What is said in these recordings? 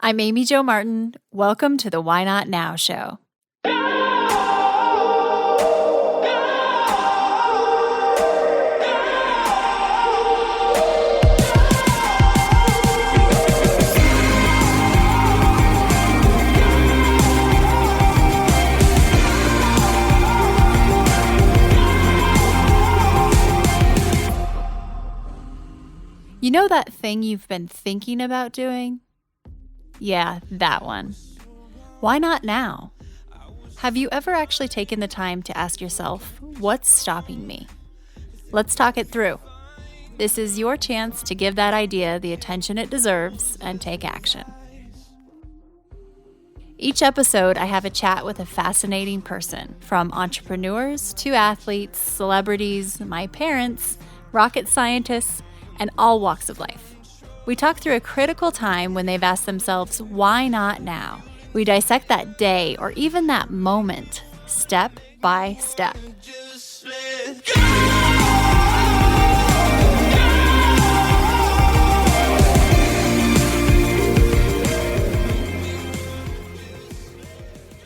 I'm Amy Jo Martin. Welcome to the Why Not Now show. You know that thing you've been thinking about doing? Yeah, that one. Why not now? Have you ever actually taken the time to ask yourself, what's stopping me? Let's talk it through. This is your chance to give that idea the attention it deserves and take action. Each episode, I have a chat with a fascinating person, from entrepreneurs to athletes, celebrities, my parents, rocket scientists, and all walks of life. We talk through a critical time when they've asked themselves, why not now? We dissect that day or even that moment, step by step.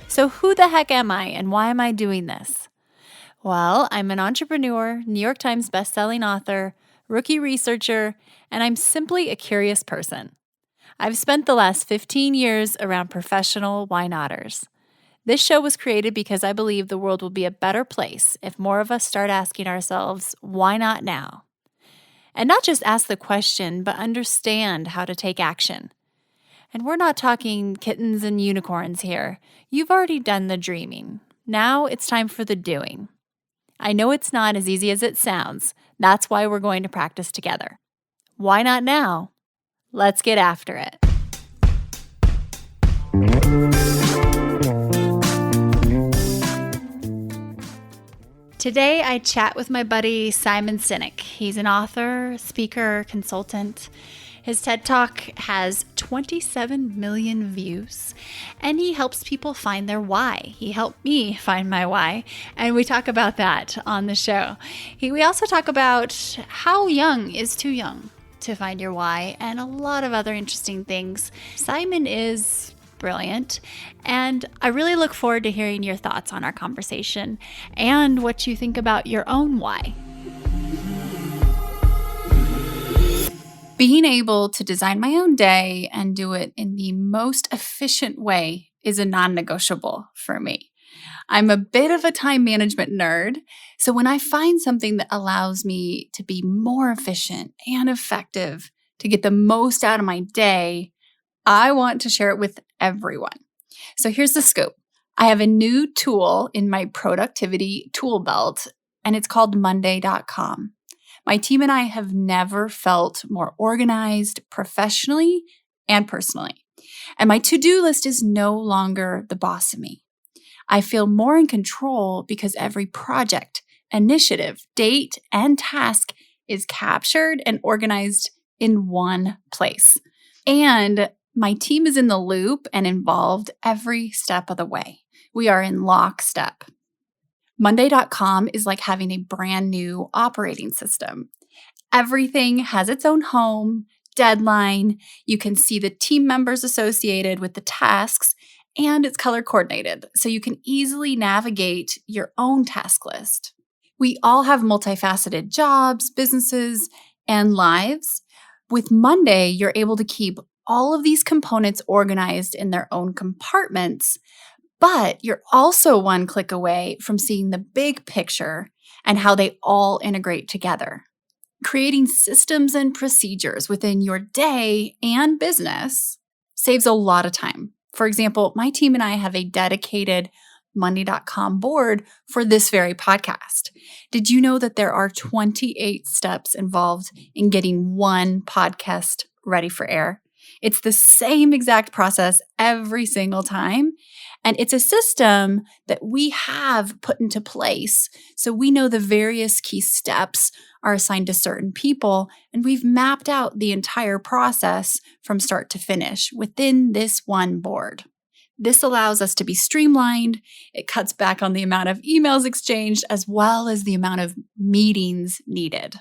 So who the heck am I and why am I doing this? Well, I'm an entrepreneur, New York Times bestselling author, rookie researcher, and I'm simply a curious person. I've spent the last 15 years around professional why-notters. This show was created because I believe the world will be a better place if more of us start asking ourselves, why not now? And not just ask the question, but understand how to take action. And we're not talking kittens and unicorns here. You've already done the dreaming. Now it's time for the doing. I know it's not as easy as it sounds. That's why we're going to practice together. Why not now? Let's get after it. Today, I chat with my buddy Simon Sinek. He's an author, speaker, consultant. His TED Talk has 27 million views, and he helps people find their why. He helped me find my why, and we talk about that on the show. We also talk about how young is too young to find your why, and a lot of other interesting things. Simon is brilliant, and I really look forward to hearing your thoughts on our conversation and what you think about your own why. Being able to design my own day and do it in the most efficient way is a non-negotiable for me. I'm a bit of a time management nerd, so when I find something that allows me to be more efficient and effective to get the most out of my day, I want to share it with everyone. So here's the scoop. I have a new tool in my productivity tool belt, and it's called Monday.com. My team and I have never felt more organized professionally and personally. And my to-do list is no longer the boss of me. I feel more in control because every project, initiative, date, and task is captured and organized in one place. And my team is in the loop and involved every step of the way. We are in lockstep. Monday.com is like having a brand new operating system. Everything has its own home, deadline. You can see the team members associated with the tasks, and it's color coordinated, so you can easily navigate your own task list. We all have multifaceted jobs, businesses, and lives. With Monday, you're able to keep all of these components organized in their own compartments, but you're also one click away from seeing the big picture and how they all integrate together. Creating systems and procedures within your day and business saves a lot of time. For example, my team and I have a dedicated Monday.com board for this very podcast. Did you know that there are 28 steps involved in getting one podcast ready for air? It's the same exact process every single time. And it's a system that we have put into place. So we know the various key steps are assigned to certain people, and we've mapped out the entire process from start to finish within this one board. This allows us to be streamlined. It cuts back on the amount of emails exchanged as well as the amount of meetings needed.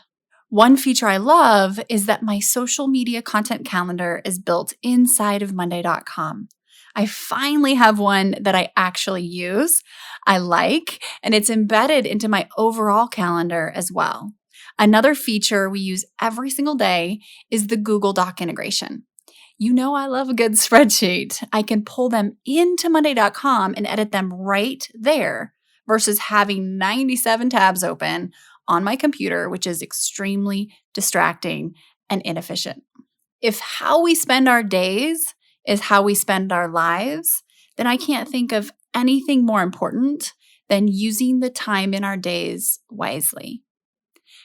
One feature I love is that my social media content calendar is built inside of Monday.com. I finally have one that I actually use, I like, and it's embedded into my overall calendar as well. Another feature we use every single day is the Google Doc integration. You know I love a good spreadsheet. I can pull them into Monday.com and edit them right there versus having 97 tabs open on my computer, which is extremely distracting and inefficient. If how we spend our days is how we spend our lives, then I can't think of anything more important than using the time in our days wisely.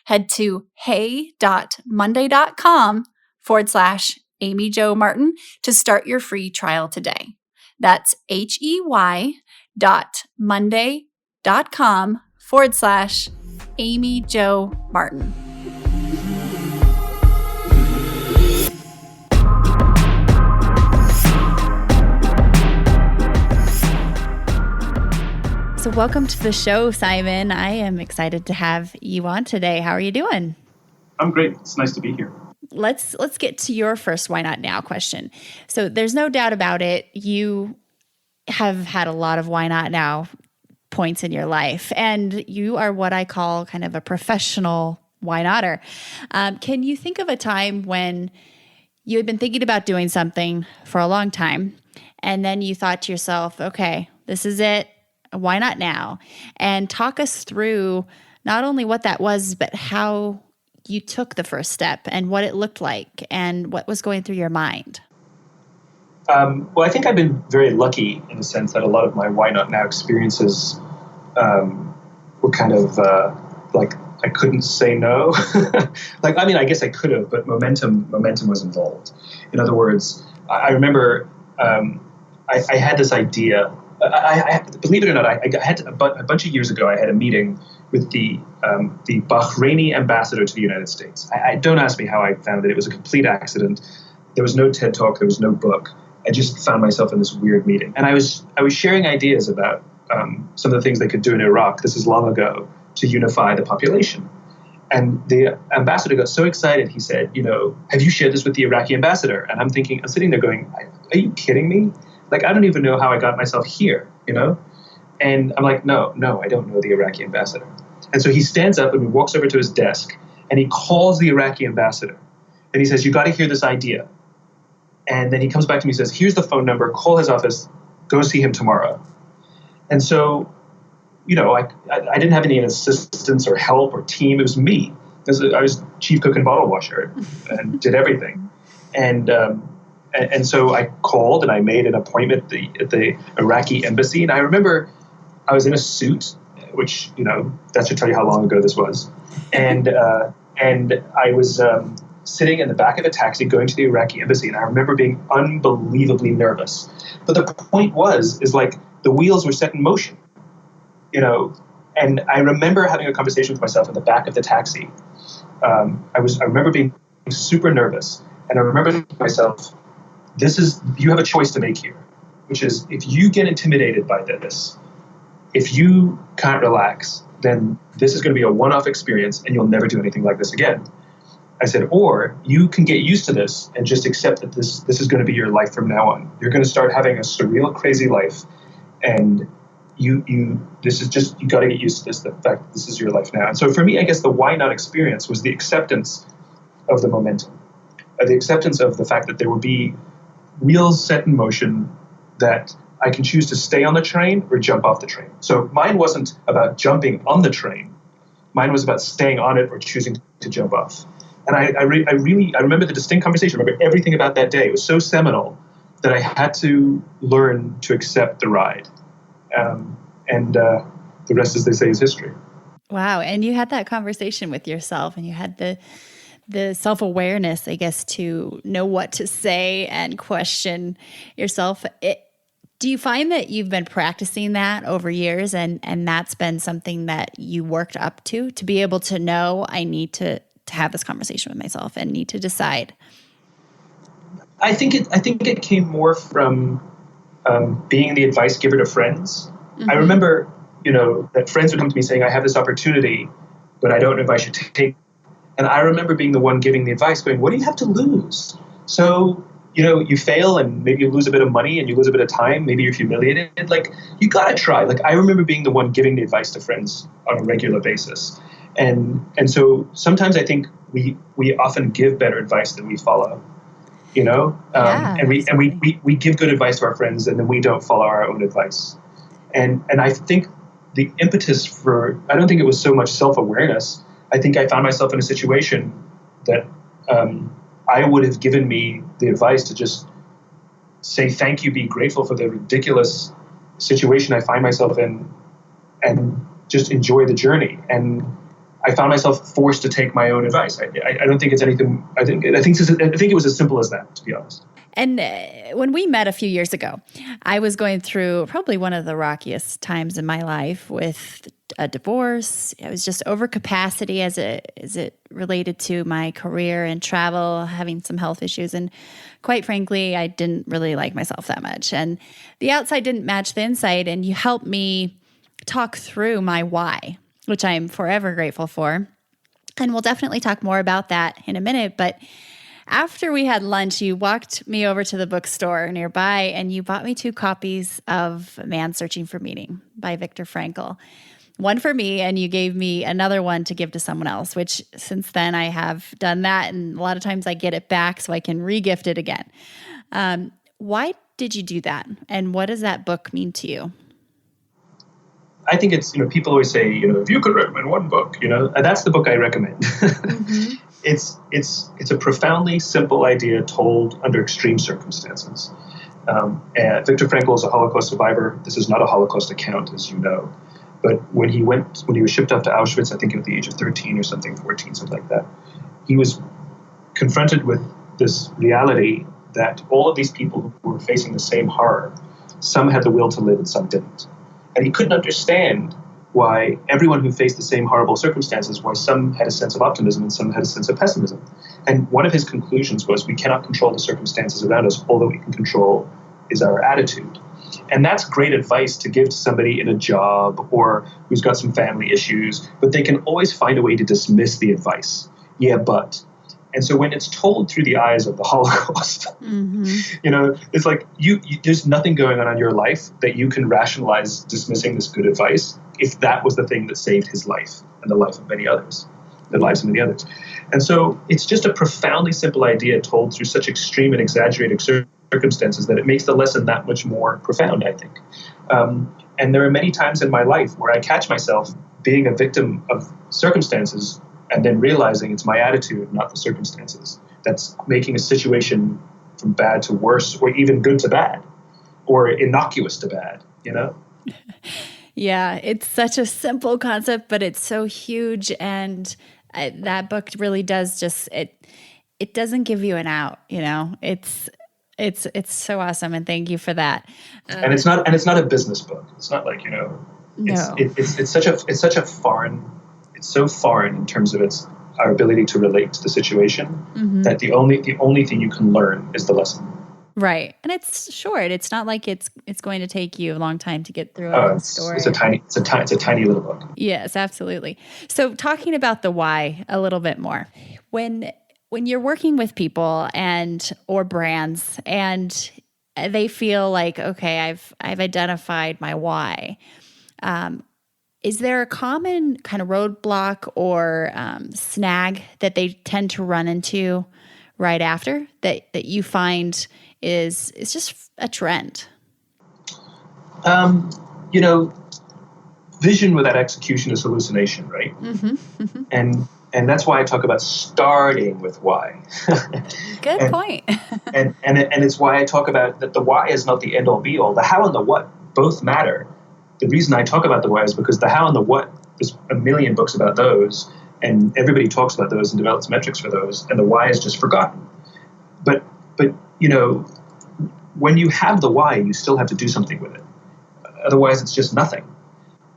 Head to hey.monday.com/Amy Jo Martin to start your free trial today. That's hey.monday.com/Amy Jo Martin. So welcome to the show, Simon. I am excited to have you on today. How are you doing? I'm great. It's nice to be here. Let's get to your first why not now question. So there's no doubt about it. You have had a lot of why not now points in your life, and you are what I call kind of a professional why notter. Can you think of a time when you had been thinking about doing something for a long time, and then you thought to yourself, okay, this is it. Why not now? And talk us through not only what that was, but how you took the first step and what it looked like and what was going through your mind. Well, I think I've been very lucky in the sense that a lot of my why not now experiences were kind of like I couldn't say no. I guess I could have, but momentum was involved. In other words, I remember I had this idea. I believe it or not, I had a bunch of years ago. I had a meeting with the Bahraini Ambassador to the United States. I don't ask me how I found it. It was a complete accident. There was no TED Talk. There was no book. I just found myself in this weird meeting, and I was sharing ideas about some of the things they could do in Iraq. This is long ago, to unify the population. And the ambassador got so excited. He said, have you shared this with the Iraqi ambassador? And I'm sitting there going, are you kidding me? Like, I don't even know how I got myself here, And I'm like, no, I don't know the Iraqi ambassador. And so he stands up and he walks over to his desk and he calls the Iraqi ambassador. And he says, you got to hear this idea. And then he comes back to me and says, here's the phone number, call his office, go see him tomorrow. And so, I didn't have any assistance or help or team. It was me. I was chief cook and bottle washer and did everything. And so I called and I made an appointment at the Iraqi embassy. And I remember I was in a suit, which, that should tell you how long ago this was. And I was sitting in the back of a taxi going to the Iraqi embassy. And I remember being unbelievably nervous. But the point is like the wheels were set in motion, and I remember having a conversation with myself in the back of the taxi. I remember being super nervous. And I remember thinking to myself, you have a choice to make here, which is if you get intimidated by this, if you can't relax, then this is going to be a one-off experience and you'll never do anything like this again. I said, or you can get used to this and just accept that this is going to be your life from now on. You're going to start having a surreal, crazy life, and you got to get used to this, the fact that this is your life now. And so for me, I guess the why not experience was the acceptance of the momentum, the acceptance of the fact that there will be wheels set in motion, that I can choose to stay on the train or jump off the train. So mine wasn't about jumping on the train. Mine was about staying on it or choosing to jump off. And I remember the distinct conversation. I remember everything about that day. It was so seminal that I had to learn to accept the ride. And the rest, as they say, is history. Wow. And you had that conversation with yourself, and you had the self-awareness, I guess, to know what to say and question yourself. Do you find that you've been practicing that over years, and that's been something that you worked up to be able to know I need to have this conversation with myself and need to decide? I think it came more from being the advice giver to friends. Mm-hmm. I remember, that friends would come to me saying, I have this opportunity, but I don't know if I should take it. And I remember being the one giving the advice, going, what do you have to lose? So, you fail and maybe you lose a bit of money and you lose a bit of time. Maybe you're humiliated. Like, you got to try. Like, I remember being the one giving the advice to friends on a regular basis. And so sometimes I think we often give better advice than we follow, and we give good advice to our friends and then we don't follow our own advice. And I think the impetus I don't think it was so much self-awareness. I think I found myself in a situation that I would have given me the advice to just say thank you, be grateful for the ridiculous situation I find myself in, and just enjoy the journey. And I found myself forced to take my own advice. I don't think it's anything. I think it was as simple as that, to be honest. And when we met a few years ago, I was going through probably one of the rockiest times in my life with a divorce. It was just overcapacity as it related to my career and travel, having some health issues. And quite frankly, I didn't really like myself that much. And the outside didn't match the inside. And you helped me talk through my why, which I'm forever grateful for. And we'll definitely talk more about that in a minute. But after we had lunch, you walked me over to the bookstore nearby and you bought me 2 copies of Man's Searching for Meaning by Viktor Frankl. One for me, and you gave me another one to give to someone else, which since then I have done that. And a lot of times I get it back so I can re-gift it again. Why did you do that? And what does that book mean to you? I think it's, people always say, if you could recommend one book, and that's the book I recommend. Mm-hmm. It's a profoundly simple idea told under extreme circumstances. And Viktor Frankl is a Holocaust survivor. This is not a Holocaust account, as you know. But when he was shipped off to Auschwitz, I think at the age of 13 or something, 14, something like that, he was confronted with this reality that all of these people who were facing the same horror, some had the will to live and some didn't. And he couldn't understand why everyone who faced the same horrible circumstances, why some had a sense of optimism and some had a sense of pessimism. And one of his conclusions was, we cannot control the circumstances around us. All that we can control is our attitude. And that's great advice to give to somebody in a job or who's got some family issues, but they can always find a way to dismiss the advice. Yeah, but. And so when it's told through the eyes of the Holocaust, mm-hmm. It's like there's nothing going on in your life that you can rationalize dismissing this good advice if that was the thing that saved his life and the life of many others, the lives of many others. And so it's just a profoundly simple idea told through such extreme and exaggerated circumstances that it makes the lesson that much more profound, I think. And there are many times in my life where I catch myself being a victim of circumstances and then realizing it's my attitude, not the circumstances, that's making a situation from bad to worse, or even good to bad, or innocuous to bad, Yeah, it's such a simple concept, but it's so huge. And that book really does it doesn't give you an out, It's so awesome. And thank you for that. And it's not a business book. It's not like, no. It's so foreign in terms of our ability to relate to the situation, mm-hmm. that the only thing you can learn is the lesson. Right. And it's short. It's not like it's going to take you a long time to get through a story. It's a tiny little book. Yes, absolutely. So talking about the why a little bit more. When you're working with people or brands and they feel like, okay, I've identified my why. Is there a common kind of roadblock or snag that they tend to run into right after that you find is just a trend? Vision without execution is hallucination, right? Mm-hmm, mm-hmm. And that's why I talk about starting with why. Good point. and it's why I talk about that the why is not the end all be all. The how and the what both matter. The reason I talk about the why is because the how and the what, there's a million books about those, and everybody talks about those and develops metrics for those, and the why is just forgotten. But when you have the why, you still have to do something with it. Otherwise, it's just nothing.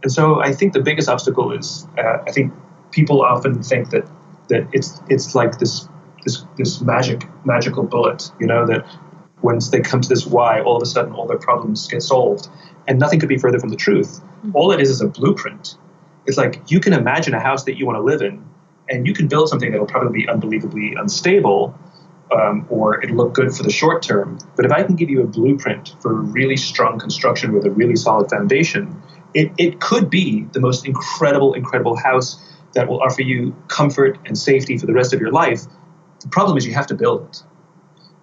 And so I think the biggest obstacle is, I think people often think that it's like this magical bullet, that once they come to this why, all of a sudden all their problems get solved. And nothing could be further from the truth. Mm-hmm. All it is a blueprint. It's like you can imagine a house that you want to live in, And you can build something that'll probably be unbelievably unstable, or it'll look good for the short term. But if I can give you a blueprint for really strong construction with a really solid foundation, it could be the most incredible house that will offer you comfort and safety for the rest of your life. The problem is you have to build it.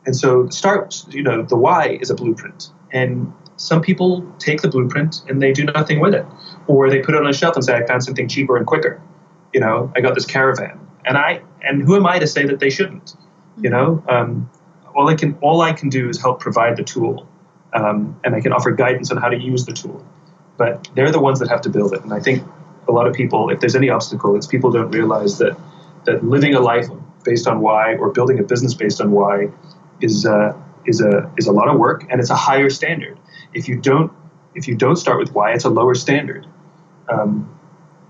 And so the why is a blueprint. And some people take the blueprint and they do nothing with it. Or they put it on a shelf and say, I found something cheaper and quicker. I got this caravan. And who am I to say that they shouldn't? All I can do is help provide the tool. And I can offer guidance on how to use the tool. But they're the ones that have to build it. And I think a lot of people, if there's any obstacle, it's people don't realize that living a life based on why, or building a business based on why, is a lot of work, and it's a higher standard. If you don't start with why, it's a lower standard.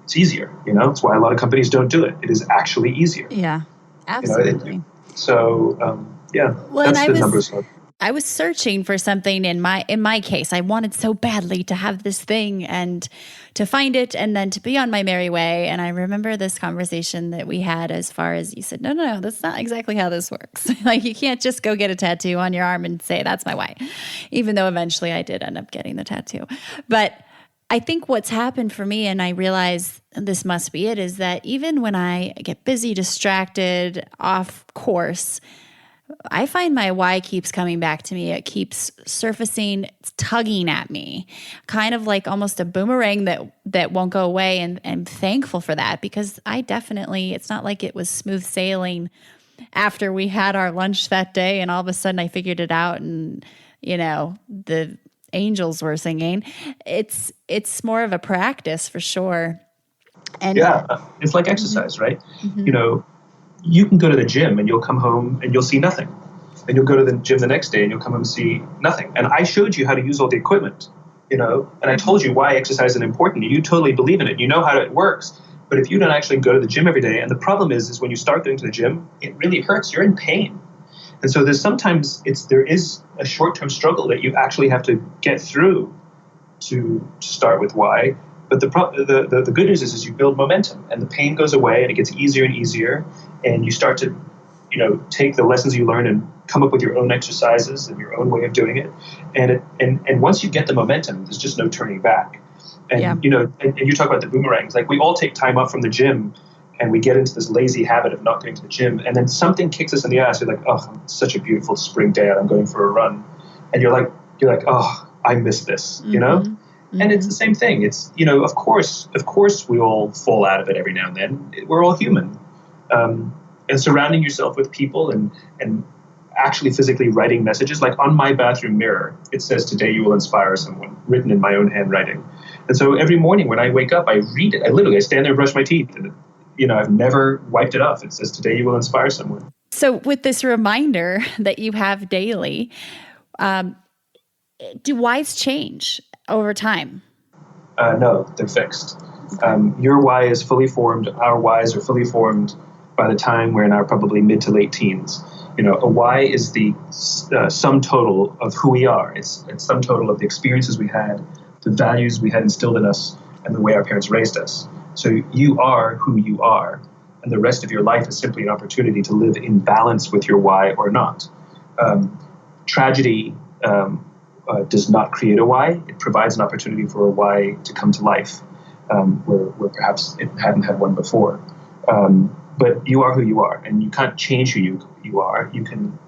It's easier, It's why a lot of companies don't do it. It is actually easier. Yeah, absolutely. That's the numbers. I was searching for something in my case. I wanted so badly to have this thing and to find it and then to be on my merry way. And I remember this conversation that we had as far as you said, no, that's not exactly how this works. Like, you can't just go get a tattoo on your arm and say, that's my why. Even though eventually I did end up getting the tattoo. But I think what's happened for me, and I realize this must be it, is that even when I get busy, distracted, off course, I find my why keeps coming back to me. It keeps surfacing, it's tugging at me, kind of like almost a boomerang that won't go away. And I'm thankful for that, because it's not like it was smooth sailing after we had our lunch that day and all of a sudden I figured it out and, the angels were singing. It's more of a practice for sure. And it's like exercise, right? Mm-hmm. You can go to the gym and you'll come home and you'll see nothing. And you'll go to the gym the next day and you'll come home and see nothing. And I showed you how to use all the equipment, and I told you why exercise is important. And you totally believe in it. You know how it works. But if you don't actually go to the gym every day, and the problem is when you start going to the gym, it really hurts. You're in pain. And so there is a short-term struggle that you actually have to get through to start with why. But the good news is you build momentum, and the pain goes away, and it gets easier and easier, and you start to, take the lessons you learn and come up with your own exercises and your own way of doing it. And once you get the momentum, there's just no turning back. And and you talk about the boomerangs. Like, we all take time up from the gym, and we get into this lazy habit of not going to the gym, and then something kicks us in the ass. You're like, oh, it's such a beautiful spring day, and I'm going for a run, and you're like, oh, I miss this, Mm-hmm. And it's the same thing. It's, of course we all fall out of it every now and then. We're all human. And surrounding yourself with people and actually physically writing messages, like on my bathroom mirror, it says, today you will inspire someone, written in my own handwriting. And so every morning when I wake up, I read it. I stand there and brush my teeth, and, I've never wiped it off. It says, today you will inspire someone. So with this reminder that you have daily, do whys change over time? No, they're fixed. Your why is fully formed. Our whys are fully formed by the time we're in our probably mid to late teens. A why is the sum total of who we are. It's sum total of the experiences we had, the values we had instilled in us, and the way our parents raised us. So you are who you are, and the rest of your life is simply an opportunity to live in balance with your why or not. Tragedy does not create a why. It provides an opportunity for a why to come to life, where perhaps it hadn't had one before. But you are who you are, and you can't change who you are. You can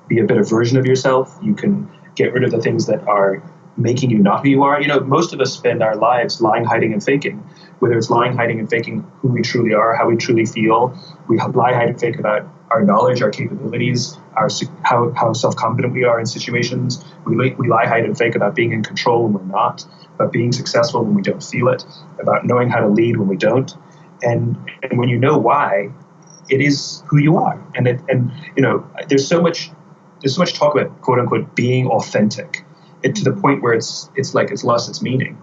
be a better version of yourself. You can get rid of the things that are making you not who you are. Most of us spend our lives lying, hiding, and faking. Whether it's lying, hiding, and faking who we truly are, how we truly feel. We lie, hide, and fake about our knowledge, our capabilities, how self-confident we are in situations. We lie, hide, and fake about being in control when we're not, about being successful when we don't feel it, about knowing how to lead when we don't. And when you know why, it is who you are. And there's so much talk about, quote unquote, being authentic, to the point where it's like it's lost its meaning.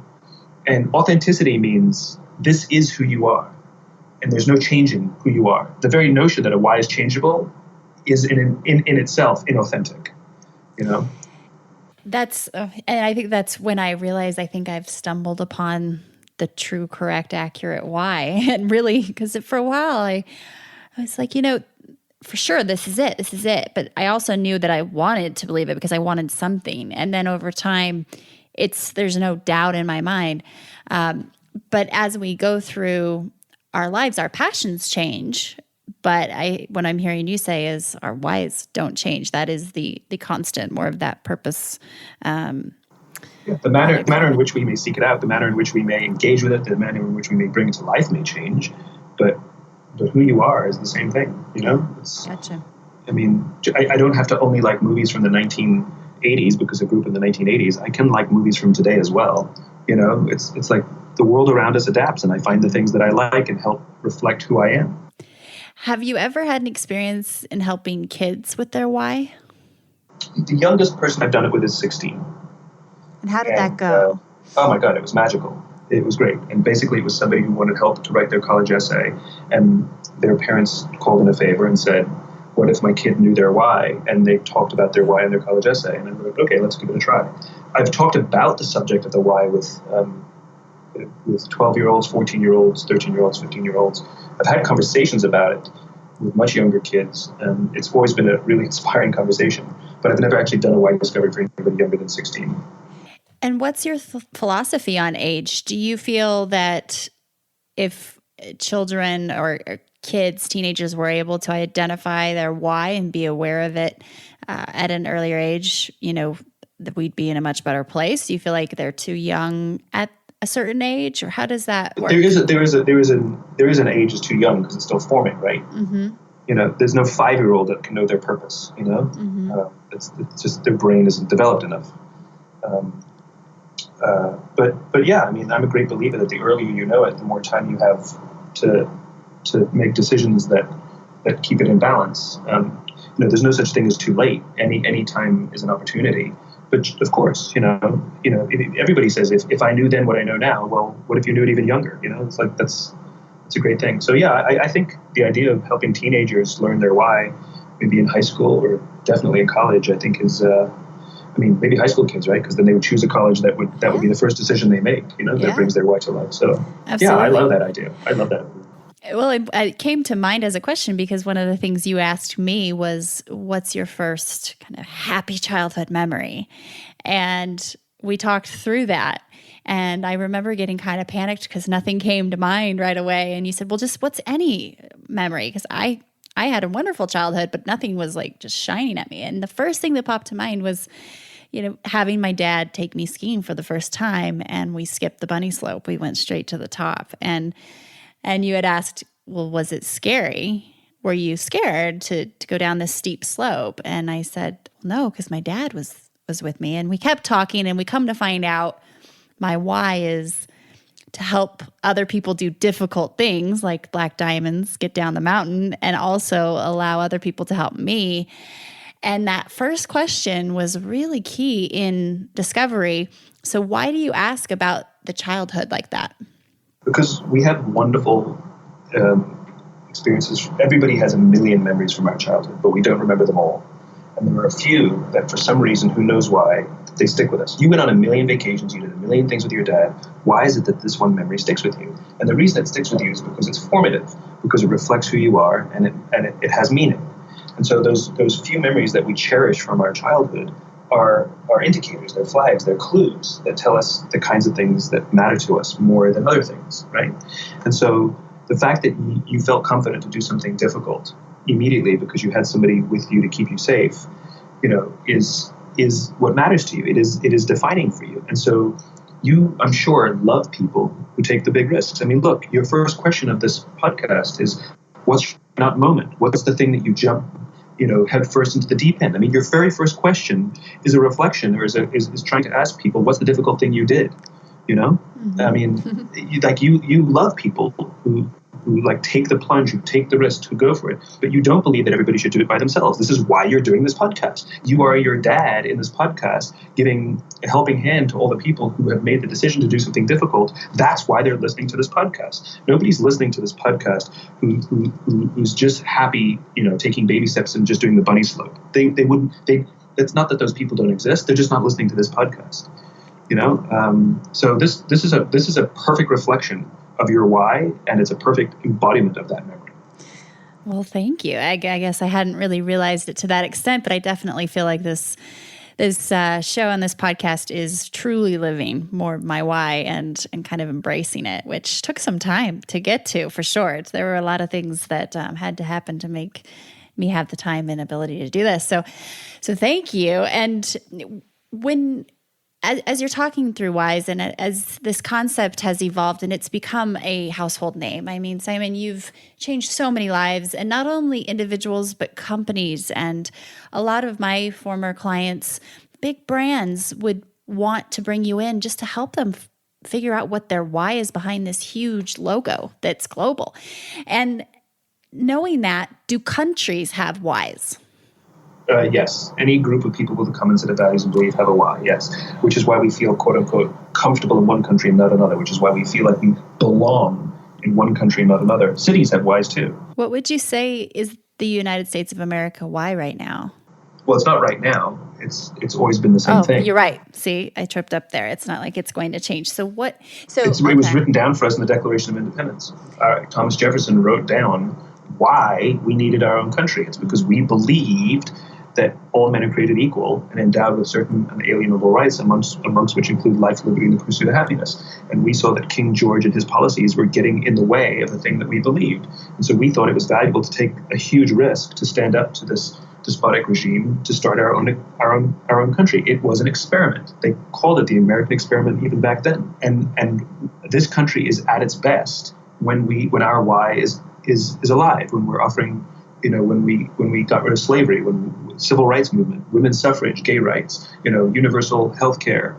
And authenticity means this is who you are, and there's no changing who you are. The very notion that a why is changeable is in itself inauthentic. That's and I think that's when I realized I think I've stumbled upon the true, correct, accurate why. And really, because for a while I was like, for sure, this is it. But I also knew that I wanted to believe it because I wanted something. And then over time, there's no doubt in my mind. But as we go through our lives, our passions change. But what I'm hearing you say is our whys don't change. That is the constant, more of that purpose. The manner in which we may seek it out, the manner in which we may engage with it, the manner in which we may bring it to life may change, but who you are is the same thing, Gotcha. I mean, I don't have to only like movies from the 1980s because I grew up in the 1980s. I can like movies from today as well. It's like the world around us adapts, and I find the things that I like and help reflect who I am. Have you ever had an experience in helping kids with their why? The youngest person I've done it with is 16. And how did that go? Oh my God, it was magical. It was great. And basically it was somebody who wanted help to write their college essay, and their parents called in a favor and said, what if my kid knew their why? And they talked about their why in their college essay. And I was like, okay, let's give it a try. I've talked about the subject of the why with 12-year-olds, 14-year-olds, 13-year-olds, 15-year-olds. I've had conversations about it with much younger kids, and it's always been a really inspiring conversation. But I've never actually done a why discovery for anybody younger than 16. And what's your philosophy on age? Do you feel that if children or kids, teenagers were able to identify their why and be aware of it at an earlier age, that we'd be in a much better place? Do you feel like they're too young at a certain age, or how does that work? There is an age is too young because it's still forming, right? Mm-hmm. There's no 5-year-old that can know their purpose. Mm-hmm. It's just their brain isn't developed enough. But yeah, I mean, I'm a great believer that the earlier you know it, the more time you have to make decisions that keep it in balance. There's no such thing as too late. Any time is an opportunity. But of course, everybody says if I knew then what I know now, well, what if you knew it even younger? It's like that's a great thing. So yeah, I think the idea of helping teenagers learn their why, maybe in high school or definitely in college, I think is. Maybe high school kids, right? Because then they would choose a college that would be the first decision they make, that brings their why to life. So, absolutely. Yeah, I love that idea. I love that. Well, it came to mind as a question because one of the things you asked me was, what's your first kind of happy childhood memory? And we talked through that. And I remember getting kind of panicked because nothing came to mind right away. And you said, well, just what's any memory? Because I had a wonderful childhood, but nothing was like just shining at me. And the first thing that popped to mind was, having my dad take me skiing for the first time, and we skipped the bunny slope. We went straight to the top. And you had asked, well, was it scary? Were you scared to go down this steep slope? And I said, no, because my dad was with me. And we kept talking, and we come to find out my why is to help other people do difficult things like black diamonds, get down the mountain, and also allow other people to help me. And that first question was really key in discovery. So why do you ask about the childhood like that? Because we have wonderful experiences. Everybody has a million memories from our childhood, but we don't remember them all. And there are a few that for some reason, who knows why, they stick with us. You went on a million vacations, you did a million things with your dad. Why is it that this one memory sticks with you? And the reason it sticks with you is because it's formative, because it reflects who you are, and it has meaning. And so those few memories that we cherish from our childhood are indicators, they're flags, they're clues that tell us the kinds of things that matter to us more than other things, right? And so the fact that you felt confident to do something difficult immediately because you had somebody with you to keep you safe, is what matters to you. It is defining for you. And so you, I'm sure, love people who take the big risks. I mean, look, your first question of this podcast is, what's your not moment? What's the thing that you jump head first into the deep end? I mean, your very first question is a reflection, or is trying to ask people, what's the difficult thing you did? Mm-hmm. I mean, you love people who like take the plunge, who take the risk, who go for it, but you don't believe that everybody should do it by themselves. This is why you're doing this podcast. You are your dad in this podcast, giving a helping hand to all the people who have made the decision to do something difficult. That's why they're listening to this podcast. Nobody's listening to this podcast who's just happy, taking baby steps and just doing the bunny slope. It's not that those people don't exist. They're just not listening to this podcast. So this is a perfect reflection of your why, and it's a perfect embodiment of that memory. Well, thank you. I guess I hadn't really realized it to that extent, but I definitely feel like this show and this podcast is truly living more of my why and kind of embracing it, which took some time to get to, for sure. There were a lot of things that had to happen to make me have the time and ability to do this. So thank you. And as you're talking through whys, and as this concept has evolved and it's become a household name, I mean, Simon, you've changed so many lives, and not only individuals, but companies. And a lot of my former clients, big brands, would want to bring you in just to help them figure out what their why is behind this huge logo that's global. And knowing that, do countries have whys? Yes. Any group of people with a common set of values and belief have a why, yes. Which is why we feel, quote unquote, comfortable in one country and not another, which is why we feel like we belong in one country and not another. Cities have whys too. What would you say is the United States of America why right now? Well, it's not right now. It's always been the same thing. You're right. See, I tripped up there. It's not like it's going to change. So what? It was written down for us in the Declaration of Independence. Thomas Jefferson wrote down why we needed our own country. It's because we believed that all men are created equal and endowed with certain unalienable rights, amongst which include life, liberty, and the pursuit of happiness. And we saw that King George and his policies were getting in the way of the thing that we believed. And so we thought it was valuable to take a huge risk to stand up to this despotic regime to start our own country. It was an experiment. They called it the American experiment even back then. And this country is at its best when our why is alive, when we're offering, when we got rid of slavery, when civil rights movement, women's suffrage, gay rights, universal health care,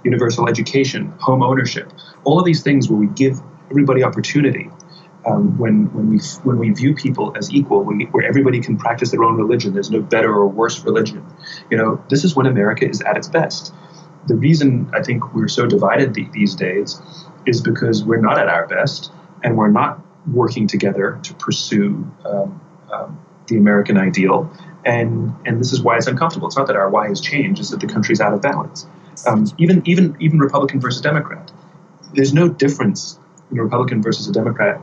universal education, home ownership, all of these things where we give everybody opportunity. When we view people as equal, where everybody can practice their own religion, there's no better or worse religion. This is when America is at its best. The reason I think we're so divided these days is because we're not at our best, and we're not working together to pursue the American ideal. And this is why it's uncomfortable. It's not that our why has changed; it's that the country's out of balance. Even Republican versus Democrat, there's no difference in a Republican versus a Democrat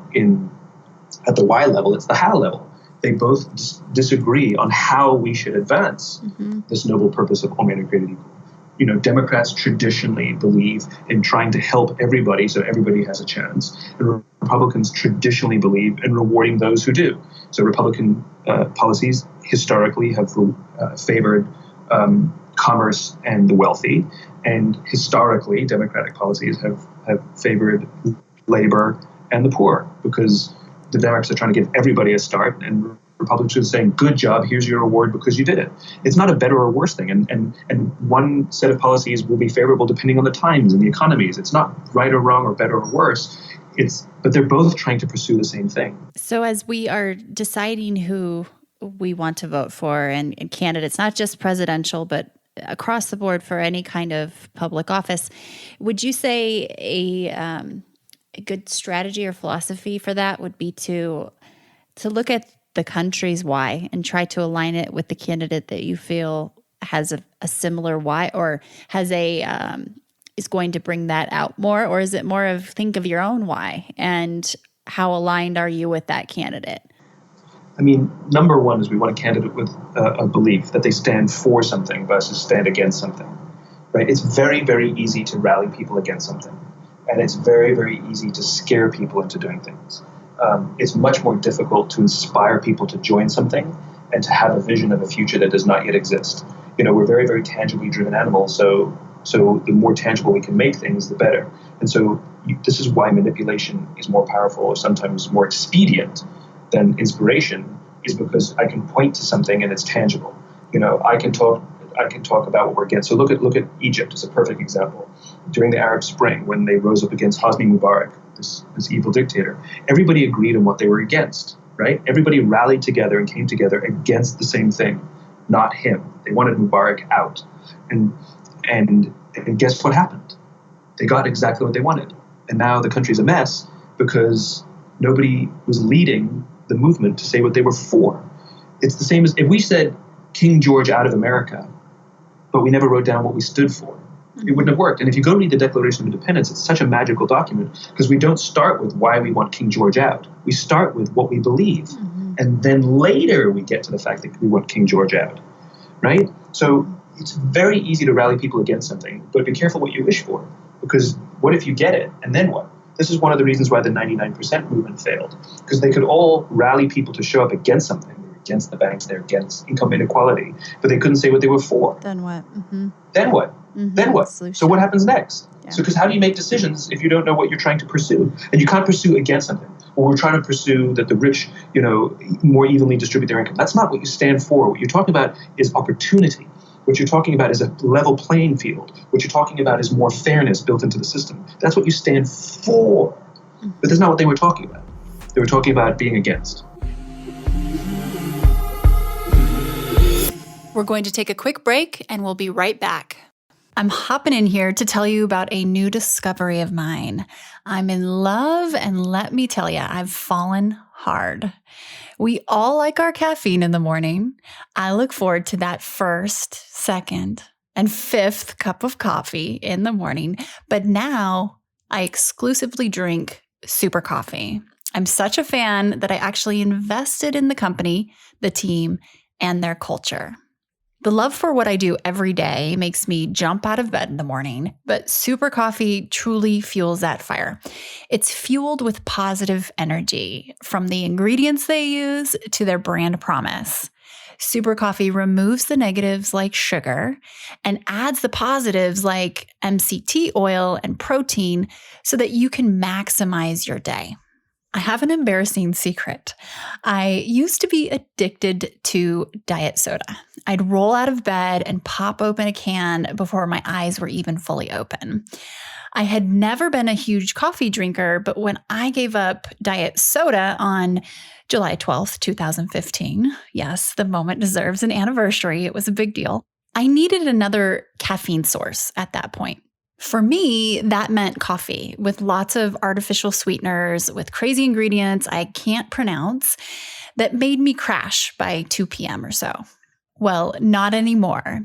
at the why level. It's the how level. They both disagree on how we should advance this noble purpose of all men are created equal. Democrats traditionally believe in trying to help everybody so everybody has a chance. And Republicans traditionally believe in rewarding those who do. So Republican policies historically have favored commerce and the wealthy. And historically, Democratic policies have favored labor and the poor, because the Democrats are trying to give everybody a start, and Republicans are saying, good job, here's your reward because you did it. It's not a better or worse thing. And one set of policies will be favorable depending on the times and the economies. It's not right or wrong or better or worse. But they're both trying to pursue the same thing. So as we are deciding who we want to vote for and candidates, not just presidential, but across the board for any kind of public office, would you say a good strategy or philosophy for that would be to look at the country's why and try to align it with the candidate that you feel has a similar why, or has is going to bring that out more? Or is it more of think of your own why and how aligned are you with that candidate? I mean, number one is we want a candidate with a belief that they stand for something versus stand against something, right? It's very, very easy to rally people against something. And it's very, very easy to scare people into doing things. It's much more difficult to inspire people to join something and to have a vision of a future that does not yet exist. We're very, very tangibly driven animals, so the more tangible we can make things, the better. And so this is why manipulation is more powerful, or sometimes more expedient than inspiration, is because I can point to something and it's tangible. I can talk about what we're against. So look at Egypt as a perfect example. During the Arab Spring, when they rose up against Hosni Mubarak, this evil dictator, everybody agreed on what they were against, right? Everybody rallied together and came together against the same thing, not him. They wanted Mubarak out. And guess what happened? They got exactly what they wanted. And now the country's a mess because nobody was leading the movement to say what they were for. It's the same as if we said King George out of America, but we never wrote down what we stood for. It wouldn't have worked. And if you go read the Declaration of Independence, it's such a magical document because we don't start with why we want King George out. We start with what we believe. Mm-hmm. And then later we get to the fact that we want King George out, right? So it's very easy to rally people against something, but be careful what you wish for, because what if you get it and then what? This is one of the reasons why the 99% movement failed, because they could all rally people to show up against something. They were against the banks, they're against income inequality, but they couldn't say what they were for. Then what? Mm-hmm. Then what? Mm-hmm. Then what? Solution. So what happens next? Yeah. So because how do you make decisions if you don't know what you're trying to pursue? And you can't pursue against something. Or we're trying to pursue that the rich, more evenly distribute their income. That's not what you stand for. What you're talking about is opportunity. What you're talking about is a level playing field. What you're talking about is more fairness built into the system. That's what you stand for. But that's not what they were talking about. They were talking about being against. We're going to take a quick break and we'll be right back. I'm hopping in here to tell you about a new discovery of mine. I'm in love, and let me tell you, I've fallen hard. We all like our caffeine in the morning. I look forward to that first, second, and fifth cup of coffee in the morning, but now I exclusively drink super coffee. I'm such a fan that I actually invested in the company, the team, and their culture. The love for what I do every day makes me jump out of bed in the morning, but super coffee truly fuels that fire. It's fueled with positive energy, from the ingredients they use to their brand promise. Super coffee removes the negatives like sugar and adds the positives like MCT oil and protein so that you can maximize your day. I have an embarrassing secret. I used to be addicted to diet soda. I'd roll out of bed and pop open a can before my eyes were even fully open. I had never been a huge coffee drinker, but when I gave up diet soda on July 12th, 2015, yes, the moment deserves an anniversary. It was a big deal. I needed another caffeine source at that point. For me, that meant coffee with lots of artificial sweeteners, with crazy ingredients I can't pronounce that made me crash by 2 p.m. or so. Well, not anymore.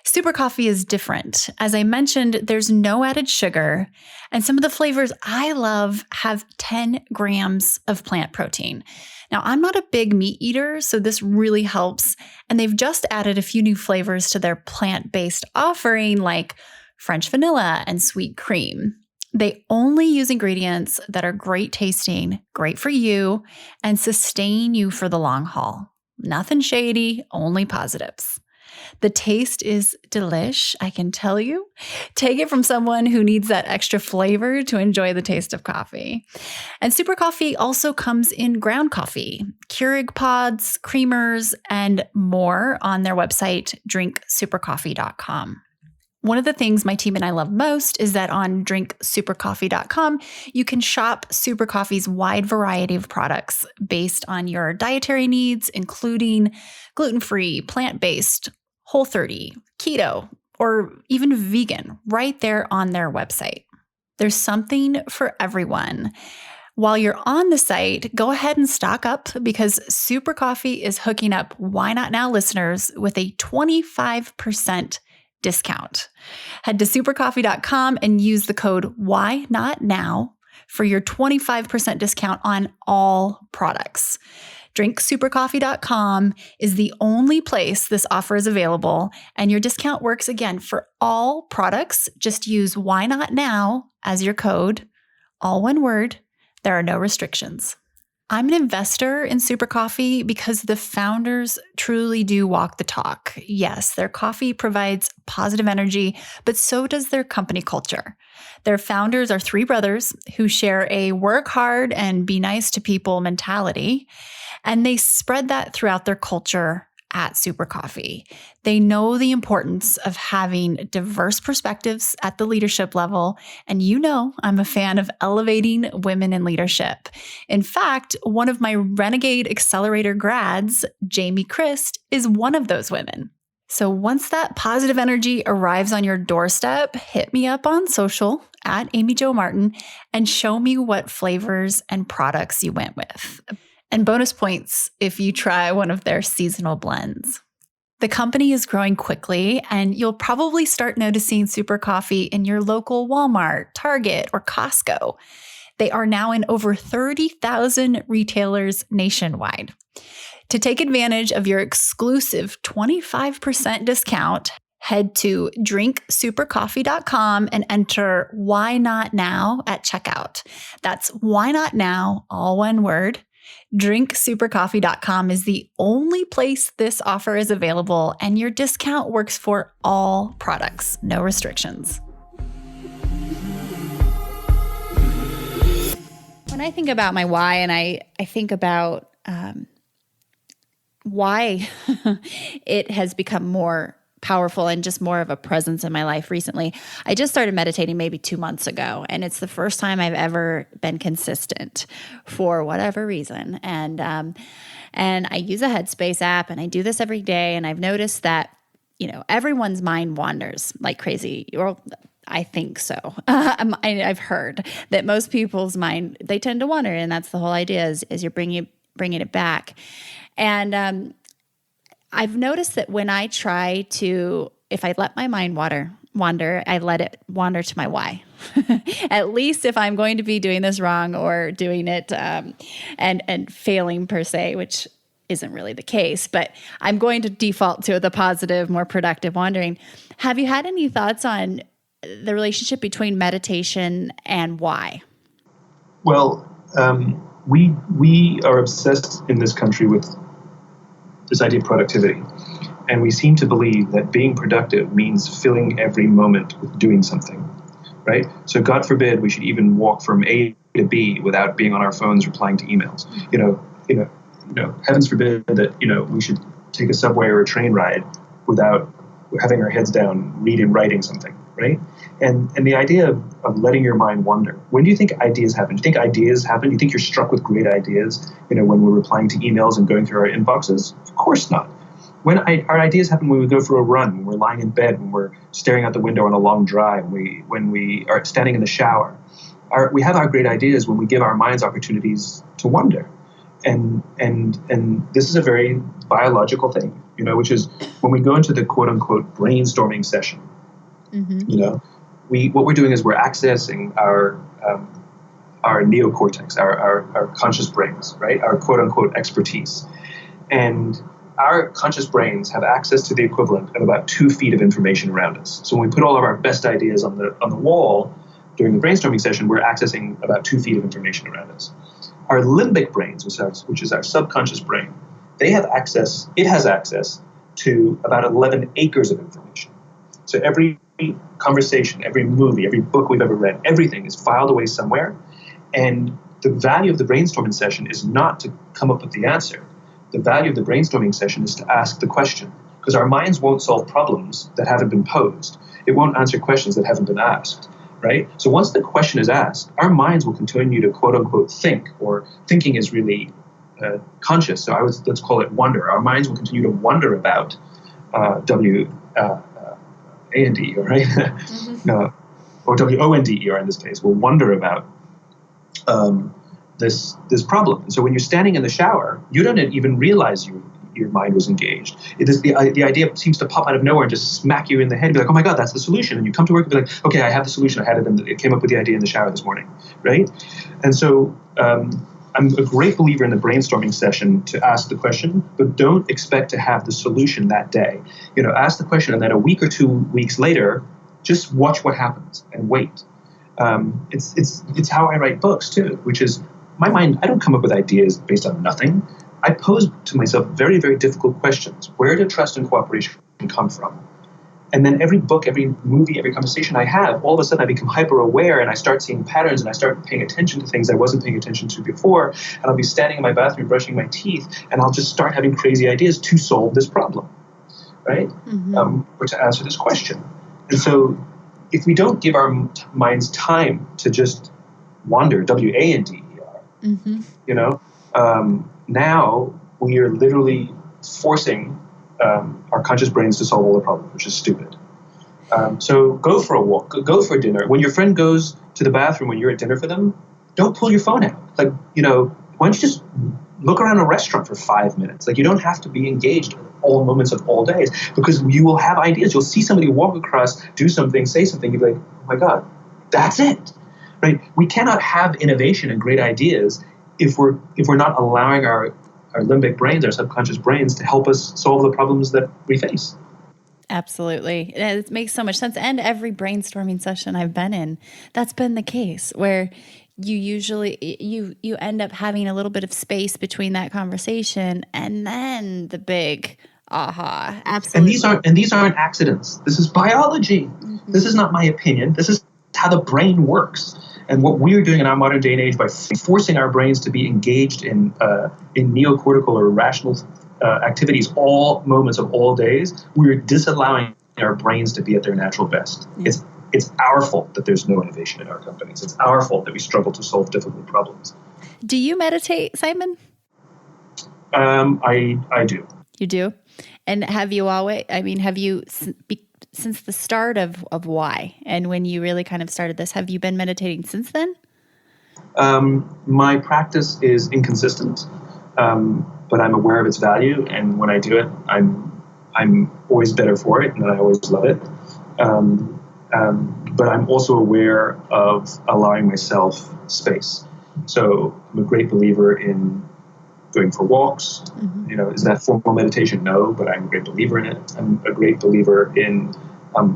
Super coffee is different. As I mentioned, there's no added sugar, and some of the flavors I love have 10 grams of plant protein. Now, I'm not a big meat eater, so this really helps, and they've just added a few new flavors to their plant-based offering, like French vanilla and sweet cream. They only use ingredients that are great tasting, great for you, and sustain you for the long haul. Nothing shady, only positives. The taste is delish, I can tell you. Take it from someone who needs that extra flavor to enjoy the taste of coffee. And super coffee also comes in ground coffee, Keurig pods, creamers, and more on their website, drinksupercoffee.com. One of the things my team and I love most is that on drinksupercoffee.com, you can shop Super Coffee's wide variety of products based on your dietary needs, including gluten-free, plant-based, Whole30, keto, or even vegan, right there on their website. There's something for everyone. While you're on the site, go ahead and stock up because Super Coffee is hooking up Why Not Now listeners with a 25% discount. Head to supercoffee.com and use the code Why Not Now for your 25% discount on all products. drinksupercoffee.com is the only place this offer is available, and your discount works again for all products. Just use Why Not Now as your code, all one word. There are no restrictions. I'm an investor in Super Coffee because the founders truly do walk the talk. Yes, their coffee provides positive energy, but so does their company culture. Their founders are 3 brothers who share a work hard and be nice to people mentality, and they spread that throughout their culture at Super Coffee. They know the importance of having diverse perspectives at the leadership level, and you know I'm a fan of elevating women in leadership. In fact, one of my Renegade Accelerator grads, Jamie Christ, is one of those women. So once that positive energy arrives on your doorstep, hit me up on social at Amy Jo Martin and show me what flavors and products you went with. And bonus points if you try one of their seasonal blends. The company is growing quickly, and you'll probably start noticing Super Coffee in your local Walmart, Target, or Costco. They are now in over 30,000 retailers nationwide. To take advantage of your exclusive 25% discount, head to drinksupercoffee.com and enter Why Not Now at checkout. That's Why Not Now, all one word. drinksupercoffee.com is the only place this offer is available, and your discount works for all products, no restrictions. When I think about my why, and I think about why it has become more powerful and just more of a presence in my life recently. I just started meditating maybe 2 months ago, and it's the first time I've ever been consistent for whatever reason. And I use a Headspace app, and I do this every day. And I've noticed that, everyone's mind wanders like crazy. Or I think so. I've heard that most people's mind, they tend to wander, and that's the whole idea is you're bringing it back. And I've noticed that when I try to, if I let my mind wander, I let it wander to my why. At least if I'm going to be doing this wrong or doing it and failing per se, which isn't really the case, but I'm going to default to the positive, more productive wandering. Have you had any thoughts on the relationship between meditation and why? Well, we are obsessed in this country with this idea of productivity. And we seem to believe that being productive means filling every moment with doing something, right? So God forbid we should even walk from A to B without being on our phones replying to emails. Heavens forbid that, we should take a subway or a train ride without having our heads down, writing something, right? And the idea of letting your mind wander. When do you think ideas happen? Do you think ideas happen? Do you think you're struck with great ideas, when we're replying to emails and going through our inboxes? Of course not. Our ideas happen when we go for a run, when we're lying in bed, when we're staring out the window on a long drive, when we are standing in the shower. We have our great ideas when we give our minds opportunities to wander. And this is a very biological thing, which is when we go into the quote unquote brainstorming session, what we're doing is we're accessing our neocortex, our conscious brains, right? Our quote unquote expertise. And our conscious brains have access to the equivalent of about 2 feet of information around us. So when we put all of our best ideas on the wall during the brainstorming session, we're accessing about 2 feet of information around us. Our limbic brains, which is our subconscious brain, it has access to about 11 acres of information. So every conversation, every movie, every book we've ever read, everything is filed away somewhere. And the value of the brainstorming session is not to come up with the answer. The value of the brainstorming session is to ask the question, because our minds won't solve problems that haven't been posed. It won't answer questions that haven't been asked, right? So once the question is asked, our minds will continue to quote unquote think, or thinking is really conscious. So let's call it wonder. Our minds will continue to wonder about W-A-N-D-E, right? Or W-O-N-D-E-R in this case, will wonder about this problem. And so when you're standing in the shower, you don't even realize your mind was engaged. The idea seems to pop out of nowhere and just smack you in the head and be like, oh my God, that's the solution. And you come to work and be like, okay, I have the solution. I had it, and it came up with the idea in the shower this morning, right? And so I'm a great believer in the brainstorming session to ask the question, but don't expect to have the solution that day. Ask the question, and then a week or 2 weeks later, just watch what happens and wait. It's how I write books too, which is my mind. I don't come up with ideas based on nothing. I pose to myself very, very difficult questions. Where do trust and cooperation come from? And then every book, every movie, every conversation I have, all of a sudden I become hyper aware, and I start seeing patterns, and I start paying attention to things I wasn't paying attention to before. And I'll be standing in my bathroom brushing my teeth, and I'll just start having crazy ideas to solve this problem, right? Or to answer this question. And so if we don't give our minds time to just wander, W-A-N-D-E-R, now we are literally forcing our conscious brains to solve all the problems, which is stupid. So go for a walk, go for dinner. When your friend goes to the bathroom when you're at dinner for them, don't pull your phone out. Why don't you just look around a restaurant for 5 minutes. Like, you don't have to be engaged all moments of all days, because you will have ideas. You'll see somebody walk across, do something, say something. You'll be like, oh my God, that's it, right? We cannot have innovation and great ideas if we're not allowing our limbic brains, our subconscious brains, to help us solve the problems that we face. Absolutely. It makes so much sense. And every brainstorming session I've been in, that's been the case, where you usually you end up having a little bit of space between that conversation and then the big aha. Absolutely. And these aren't accidents. This is biology. Mm-hmm. This is not my opinion. This is how the brain works. And what we're doing in our modern day and age by forcing our brains to be engaged in neocortical or rational activities all moments of all days, we're disallowing our brains to be at their natural best. Yeah. It's our fault that there's no innovation in our companies. It's our fault that we struggle to solve difficult problems. Do you meditate, Simon? I do. You do? And have you always, since the start of why, and when you really kind of started this, have you been meditating since then? My practice is inconsistent, but I'm aware of its value. And when I do it, I'm always better for it, and I always love it. But I'm also aware of allowing myself space. So I'm a great believer in going for walks. Mm-hmm. Is that formal meditation? No, but I'm a great believer in it. I'm a great believer in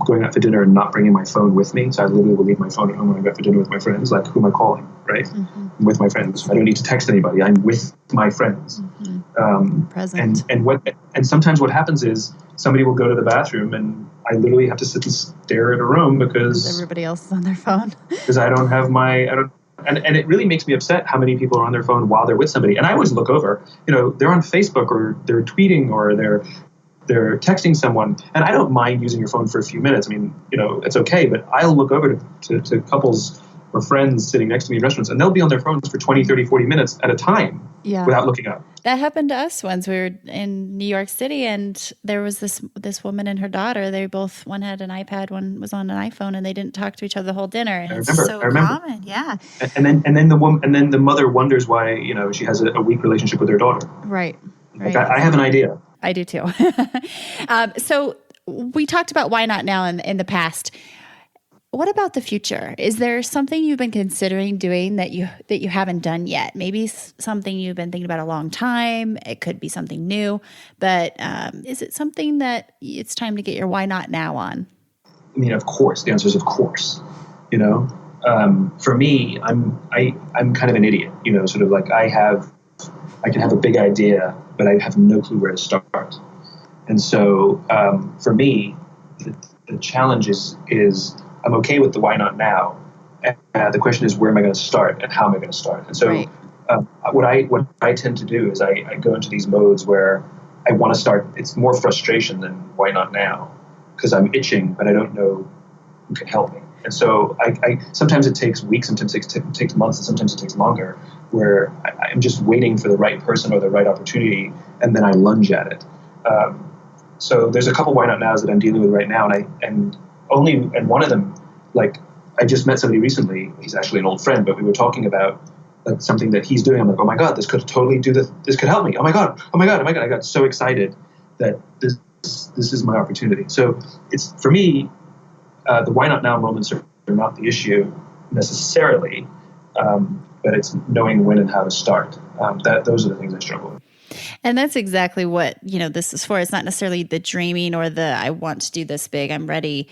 going out for dinner and not bringing my phone with me. So I literally will leave my phone at home when I go out for dinner with my friends. Like, who am I calling, right? Mm-hmm. I'm with my friends. I don't need to text anybody. I'm with my friends. Mm-hmm. Present. And sometimes what happens is somebody will go to the bathroom and I literally have to sit and stare at a room because everybody else is on their phone. Because I don't have and it really makes me upset how many people are on their phone while they're with somebody. And I always look over, they're on Facebook or they're tweeting or they're texting someone. And I don't mind using your phone for a few minutes. I mean, it's okay, but I'll look over to couples or friends sitting next to me in restaurants, and they'll be on their phones for 20, 30, 40 minutes at a time without looking up. That happened to us once. We were in New York City, and there was this woman and her daughter. They both, one had an iPad, one was on an iPhone, and they didn't talk to each other the whole dinner. And it's so common, yeah. And then the mother wonders why she has a weak relationship with her daughter. Right. Like, I have an idea. I do too. So we talked about why not now in the past. What about the future? Is there something you've been considering doing that you haven't done yet? Maybe something you've been thinking about a long time. It could be something new, but is it something that it's time to get your why not now on? I mean, of course. The answer is of course. For me, I'm kind of an idiot. Sort of like I can have a big idea, but I have no clue where to start. And so for me, the challenge is I'm okay with the why not now. And the question is, where am I going to start and how am I going to start? And so right. What I tend to do is I go into these modes where I want to start. It's more frustration than why not now, because I'm itching, but I don't know who can help me. And so I sometimes it takes weeks, sometimes it takes months, and sometimes it takes longer, where I'm just waiting for the right person or the right opportunity, and then I lunge at it. So there's a couple why not nows that I'm dealing with right now, and one of them, like, I just met somebody recently. He's actually an old friend, but we were talking about like something that he's doing. I'm like, oh my God, this could totally do this. This could help me. Oh my God. I got so excited that this is my opportunity. So it's, for me, the why not now moments are not the issue necessarily, but it's knowing when and how to start. Those are the things I struggle with. And that's exactly what, this is for. It's not necessarily the dreaming or the, I want to do this big, I'm ready,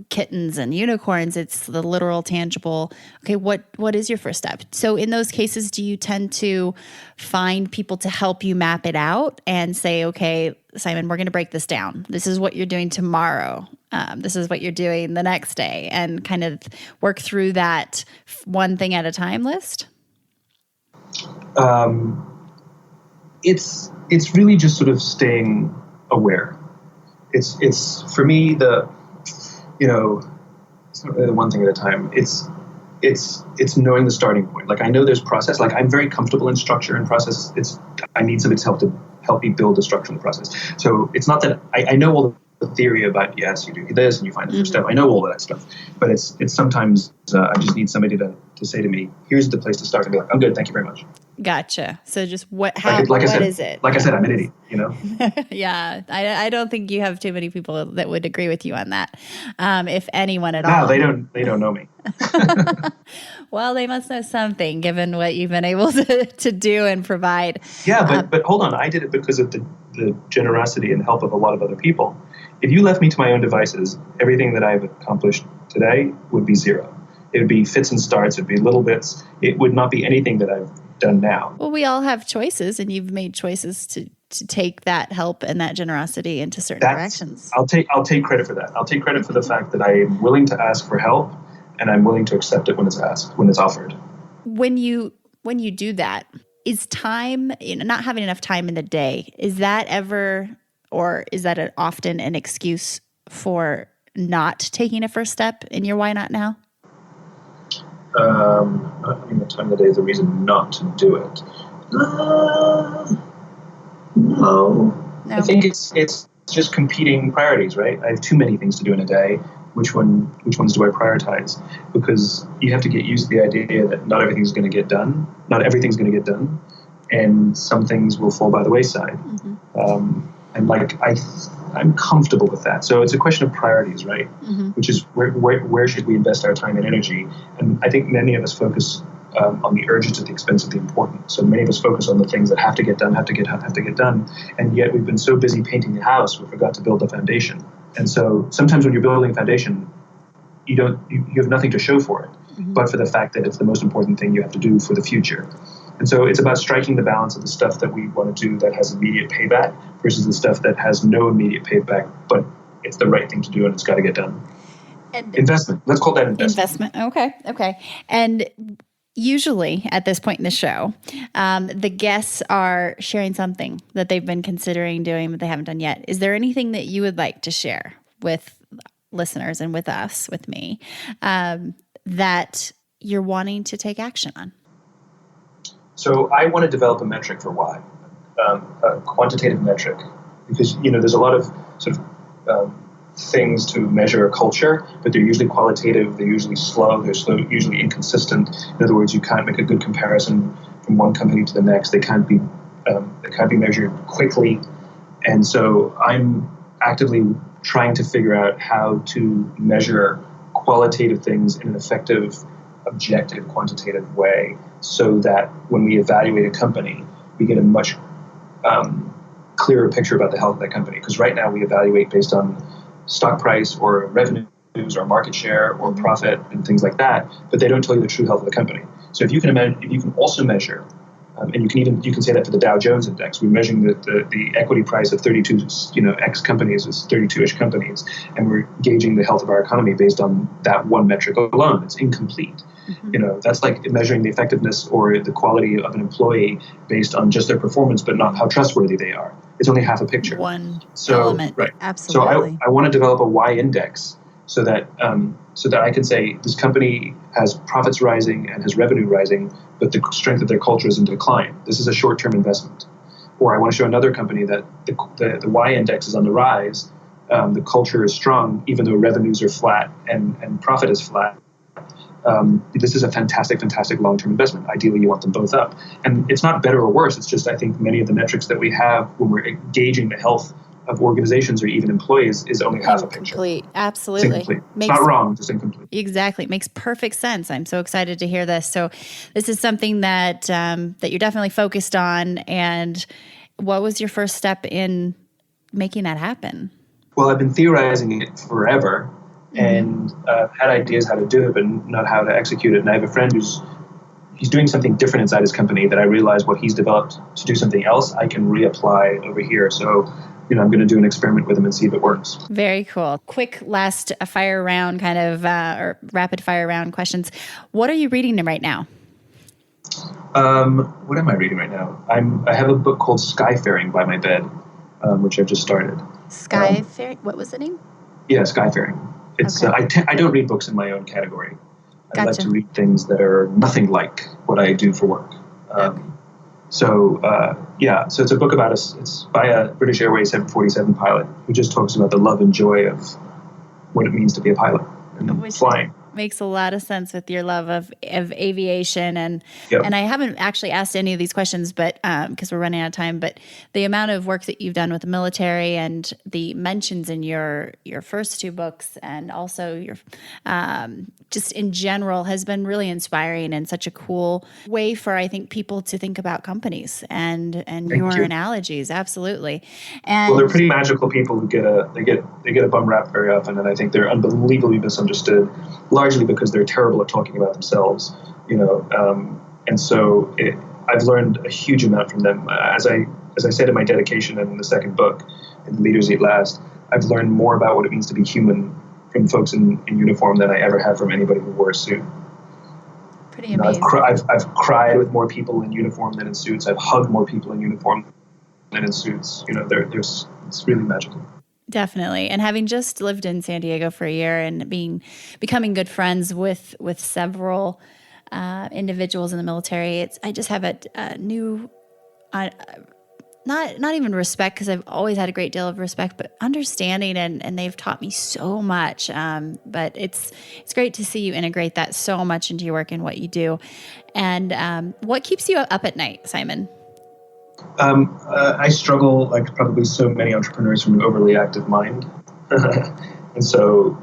kittens and unicorns. It's the literal, tangible. Okay, what is your first step? So in those cases, do you tend to find people to help you map it out and say, okay, Simon, we're going to break this down. This is what you're doing tomorrow. This is what you're doing the next day, and kind of work through that one thing at a time list? It's really just sort of staying aware. It's for me it's not really the one thing at a time. It's knowing the starting point. Like, I know there's process. Like, I'm very comfortable in structure and process. I need somebody's help to help me build the structure and the process. So it's not that I know all the theory about, yes, you do this and you find the first step. I know all of that stuff, but it's sometimes I just need somebody to say to me, here's the place to start, and be like, I'm good, thank you very much. Gotcha. So just what is it? Like I said, I'm an idiot, Yeah. I don't think you have too many people that would agree with you on that. If anyone at No, all. they don't know me. Well, they must know something given what you've been able to do and provide. Yeah, but hold on. I did it because of the generosity and help of a lot of other people. If you left me to my own devices, everything that I've accomplished today would be zero. It would be fits and starts. It would be little bits. It would not be anything that I've done now. Well, we all have choices, and you've made choices to take that help and that generosity into certain directions. I'll take credit for that. I'll take credit for the fact that I am willing to ask for help, and I'm willing to accept it when it's asked, when it's offered. When you do that, is time, not having enough time in the day, is that ever, or is that often an excuse for not taking a first step in your why not now? Not having the time of the day is a reason not to do it. No. I think it's just competing priorities, right? I have too many things to do in a day. Which ones do I prioritize? Because you have to get used to the idea that not everything's going to get done. Not everything's going to get done, and some things will fall by the wayside. Mm-hmm. And I'm comfortable with that. So it's a question of priorities, right? Mm-hmm. Which is where should we invest our time and energy? And I think many of us focus on the urgent at the expense of the important. So many of us focus on the things that have to get done, and yet we've been so busy painting the house, we forgot to build the foundation. And so sometimes when you're building a foundation, you have nothing to show for it, mm-hmm. but for the fact that it's the most important thing you have to do for the future. And so it's about striking the balance of the stuff that we want to do that has immediate payback versus the stuff that has no immediate payback, but it's the right thing to do and it's got to get done. And investment. Let's call that investment. Okay. And usually at this point in the show, the guests are sharing something that they've been considering doing but they haven't done yet. Is there anything that you would like to share with listeners and with us, with me, that you're wanting to take action on? So I want to develop a metric for why, a quantitative metric, because there's a lot of sort of things to measure a culture, but they're usually qualitative, they're usually slow, usually inconsistent. In other words, you can't make a good comparison from one company to the next. They can't be measured quickly, and so I'm actively trying to figure out how to measure qualitative things in an effective, objective, quantitative way, so that when we evaluate a company, we get a much clearer picture about the health of that company. Because right now we evaluate based on stock price or revenues or market share or profit and things like that, but they don't tell you the true health of the company. So if you can also measure, and you can say that for the Dow Jones index, we're measuring the equity price of 32 X companies, is 32-ish companies, and we're gauging the health of our economy based on that one metric alone. It's incomplete. Mm-hmm. That's like measuring the effectiveness or the quality of an employee based on just their performance, but not how trustworthy they are. It's only half a picture. One element. Right. Absolutely. So I want to develop a Y index so that I can say this company has profits rising and has revenue rising, but the strength of their culture is in decline. This is a short-term investment. Or I want to show another company that the Y index is on the rise, the culture is strong, even though revenues are flat and profit is flat. This is a fantastic long-term investment. Ideally, you want them both up. And it's not better or worse. It's just, I think, many of the metrics that we have when we're gauging the health of organizations or even employees is only half a picture. Incomplete. Absolutely. It's incomplete. It's not wrong, just incomplete. Exactly. It makes perfect sense. I'm so excited to hear this. So this is something that you're definitely focused on. And what was your first step in making that happen? Well, I've been theorizing it forever. And had ideas how to do it, but not how to execute it. And I have a friend he's doing something different inside his company that I realize what he's developed to do something else, I can reapply over here. So, I'm going to do an experiment with him and see if it works. Very cool. Quick last fire round kind of, or rapid fire round questions. What are you reading right now? What am I reading right now? I have a book called Skyfaring by my bed, which I've just started. Skyfaring? What was the name? Yeah, Skyfaring. It's okay. I don't read books in my own category. I like to read things that are nothing like what I do for work. So so it's a book about it's by a British Airways 747 pilot who just talks about the love and joy of what it means to be a pilot and flying. Makes a lot of sense with your love of aviation. And Yep. and I haven't actually asked any of these questions, but because we're running out of time, but the amount of work that you've done with the military and the mentions in your first two books and also your just in general has been really inspiring and such a cool way for, I think, people to think about companies and your analogies. Absolutely. And they're pretty magical people who get a bum rap very often, and I think they're unbelievably misunderstood, largely because they're terrible at talking about themselves, and so I've learned a huge amount from them. As I said in my dedication in the second book, in Leaders Eat Last, I've learned more about what it means to be human from folks in uniform than I ever have from anybody who wore a suit. Pretty amazing. I've cried with more people in uniform than in suits. I've hugged more people in uniform than in suits. It's really magical. Definitely. And having just lived in San Diego for a year and becoming good friends with several individuals in the military, I just have a new, not even respect, because I've always had a great deal of respect, but understanding, and they've taught me so much. But it's great to see you integrate that so much into your work and what you do. And what keeps you up at night, Simon? I struggle, like probably so many entrepreneurs, from an overly active mind. And so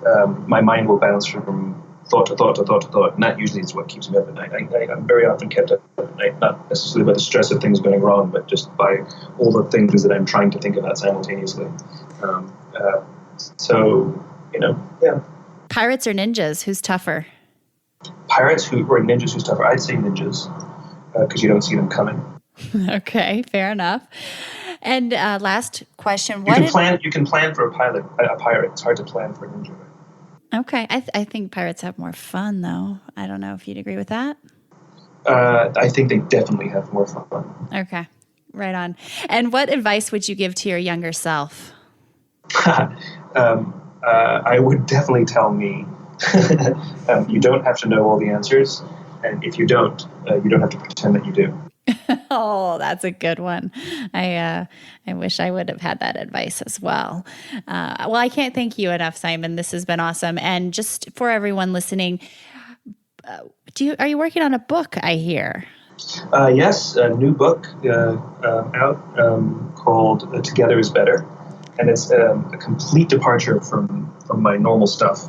my mind will bounce from thought to thought to thought to thought, and that usually is what keeps me up at night. I'm very often kept up at night, not necessarily by the stress of things going wrong, but just by all the things that I'm trying to think about simultaneously. Pirates or ninjas? Who's tougher? Pirates or ninjas who's tougher? I'd say ninjas, because you don't see them coming. Okay, fair enough. And last question: You can plan for a pirate. It's hard to plan for a ninja. Okay, I think pirates have more fun, though. I don't know if you'd agree with that. I think they definitely have more fun. Okay, right on. And what advice would you give to your younger self? I would definitely tell me, you don't have to know all the answers, and if you don't have to pretend that you do. Oh, that's a good one. I wish I would have had that advice as well. Well, I can't thank you enough, Simon. This has been awesome. And just for everyone listening, are you working on a book, I hear? Yes, a new book out called Together is Better. And it's a complete departure from my normal stuff.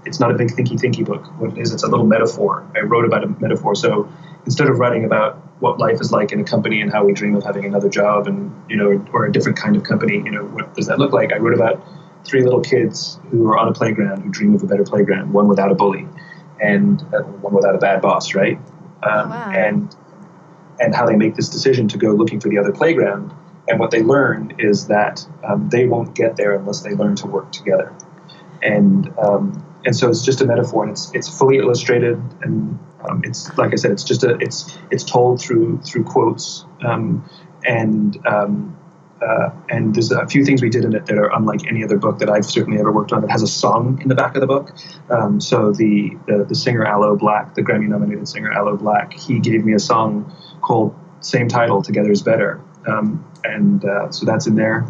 It's not a big thinky book. What it is, it's a little metaphor. I wrote about a metaphor. So instead of writing about what life is like in a company and how we dream of having another job and, or a different kind of company, what does that look like? I wrote about 3 little kids who are on a playground who dream of a better playground, one without a bully and one without a bad boss, right? Wow. And how they make this decision to go looking for the other playground. And what they learn is that they won't get there unless they learn to work together. And so it's just a metaphor, and it's fully illustrated, and it's, like I said, it's told through quotes, and there's a few things we did in it that are unlike any other book that I've certainly ever worked on. It has a song in the back of the book. So the singer Aloe Black, the Grammy-nominated singer Aloe Black, he gave me a song called same title, Together is Better, so that's in there.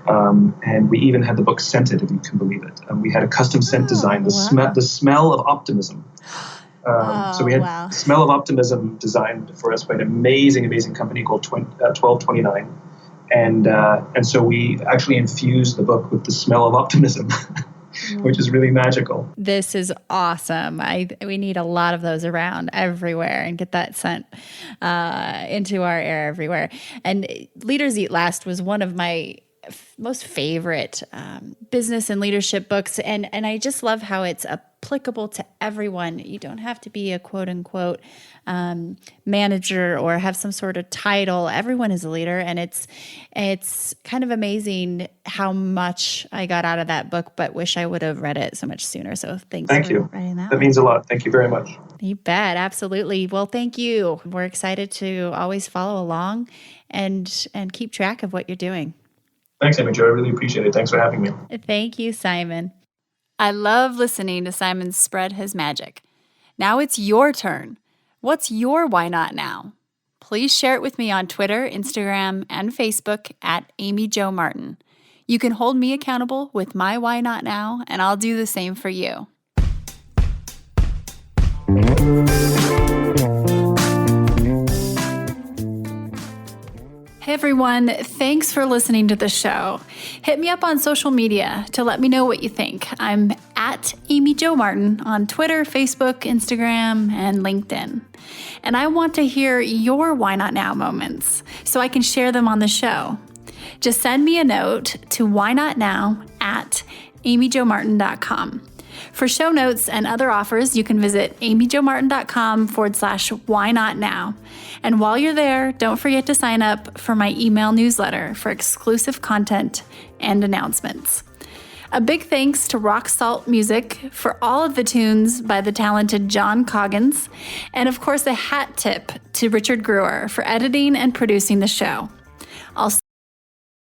And we even had the book scented, if you can believe it. We had a custom scent design, the smell of optimism. So we had Smell of Optimism designed for us by an amazing company called 1229. And so we actually infused the book with the smell of optimism, which is really magical. This is awesome. We need a lot of those around everywhere and get that scent into our air everywhere. And Leaders Eat Last was one of my most favorite business and leadership books. And I just love how it's applicable to everyone. You don't have to be a quote unquote manager or have some sort of title. Everyone is a leader. And it's kind of amazing how much I got out of that book, but wish I would have read it so much sooner. So thank you. Writing that means a lot. Thank you very much. You bet. Absolutely. Well, thank you. We're excited to always follow along and keep track of what you're doing. Thanks, Amy Jo. I really appreciate it. Thanks for having me. Thank you, Simon. I love listening to Simon spread his magic. Now it's your turn. What's your why not now? please share it with me on Twitter, Instagram, and Facebook at Amy Jo Martin. You can hold me accountable with my Why Not Now, and I'll do the same for you. Hey everyone, thanks for listening to the show. Hit me up on social media to let me know what you think. I'm at Amy Jo Martin on Twitter, Facebook, Instagram, and LinkedIn. And I want to hear your Why Not Now moments so I can share them on the show. Just send me a note to whynotnow@amyjomartin.com. For show notes and other offers, you can visit amyjomartin.com/whynotnow. And while you're there, don't forget to sign up for my email newsletter for exclusive content and announcements. A big thanks to Rock Salt Music for all of the tunes by the talented John Coggins. And of course, a hat tip to Richard Brewer for editing and producing the show.